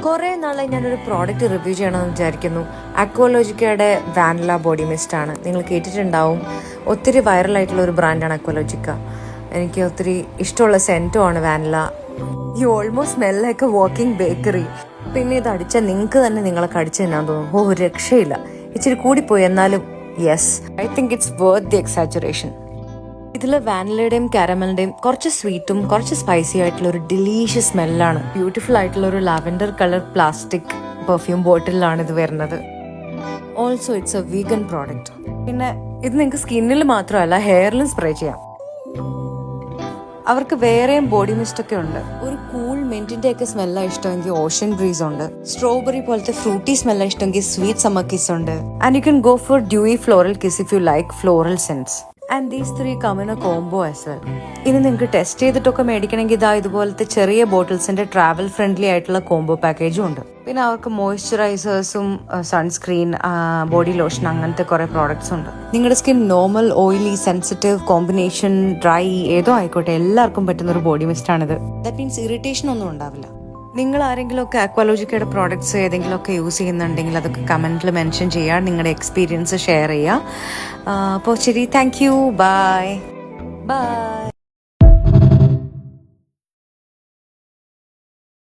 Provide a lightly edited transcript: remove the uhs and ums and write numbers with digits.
കുറേ നാളായി ഞാനൊരു പ്രോഡക്റ്റ് റിവ്യൂ ചെയ്യണമെന്ന് വിചാരിക്കുന്നു. അക്വാലോജിക്കയുടെ വാനില ബോഡി മിസ്റ്റാണ്. നിങ്ങൾ കേട്ടിട്ടുണ്ടാവും, ഒത്തിരി വൈറലായിട്ടുള്ള ഒരു ബ്രാൻഡാണ് അക്വാലോജിക്ക. എനിക്ക് ഒത്തിരി ഇഷ്ടമുള്ള സെൻറ്റുമാണ് vanilla. You almost smell like a walking bakery. പിന്നെ ഇത് അടിച്ചാൽ നിങ്ങൾക്ക് തന്നെ നിങ്ങളെ കടിച്ചു തിന്നാൻ തോന്നും. ഓ, രക്ഷയില്ല. ഇച്ചിരി കൂടിപ്പോയി, എന്നാലും yes, I think it's worth the exaggeration. ഇതിൽ വാനിലയുടെയും കാരമലിന്റെയും കുറച്ച് സ്വീറ്റും കുറച്ച് സ്പൈസി ആയിട്ടുള്ള ഒരു ഡിലീഷ്യസ് സ്മെല്ലാണ്. ബ്യൂട്ടിഫുൾ ആയിട്ടുള്ള ഒരു ലാവൻഡർ കളർ പ്ലാസ്റ്റിക് പെർഫ്യൂം ബോട്ടിലാണ് ഇത് വരുന്നത്. Also it's A vegan product. പിന്നെ ഇത് നിങ്ങൾക്ക് സ്കിന്നിൽ മാത്രമല്ല ഹെയറിലും സ്പ്രേ ചെയ്യാം. അവർക്ക് വേറെയും ബോഡി മിസ്റ്റ് ഒക്കെ ഉണ്ട്. ഒരു കൂൾ മിന്റിന്റെ ഒക്കെ സ്മെല്ലാണ് ഇഷ്ടമെങ്കിൽ ഓഷ്യൻ ബ്രീസ് ഉണ്ട്. സ്ട്രോബെറി പോലത്തെ ഫ്രൂട്ടി സ്മെല്ലാണ് ഇഷ്ടമെങ്കിൽ സ്വീറ്റ് സമ്മർ കിസ് ഉണ്ട്. And you can go for dewy floral kiss if you like floral scents. And these 3 come in a combo as well. ഇനി നിങ്ങൾക്ക് ടെസ്റ്റ് ചെയ്തിട്ടൊക്കെ മേടിക്കണമെങ്കിൽ ഇതാ ഇതുപോലത്തെ ചെറിയ ബോട്ടിൽസിന്റെ ട്രാവൽ ഫ്രണ്ട്ലി ആയിട്ടുള്ള കോംബോ പാക്കേജും ഉണ്ട്. പിന്നെ അവർക്ക് മോയ്സ്ചറൈസേഴ്സും സൺസ്ക്രീൻ, ബോഡി ലോഷൻ, അങ്ങനത്തെ കുറെ പ്രോഡക്ട്സ് ഉണ്ട്. നിങ്ങളുടെ skin normal, oily, sensitive, combination, dry ഏതോ ആയിക്കോട്ടെ, എല്ലാവർക്കും പറ്റുന്ന ഒരു ബോഡി മിസ്റ്റ് ആണിത്. ദാറ്റ് മീൻസ് ഇറിറ്റേഷൻ ഒന്നും ഉണ്ടാവില്ല. നിങ്ങൾ ആരെങ്കിലുമൊക്കെ അക്വാലോജിക്കയുടെ പ്രോഡക്ട്സ് ഏതെങ്കിലുമൊക്കെ യൂസ് ചെയ്യുന്നുണ്ടെങ്കിൽ അതൊക്കെ കമൻറ്റിൽ മെൻഷൻ ചെയ്യുക, നിങ്ങളുടെ എക്സ്പീരിയൻസ് ഷെയർ ചെയ്യുക. അപ്പോൾ ശരി, താങ്ക് യു, ബൈ.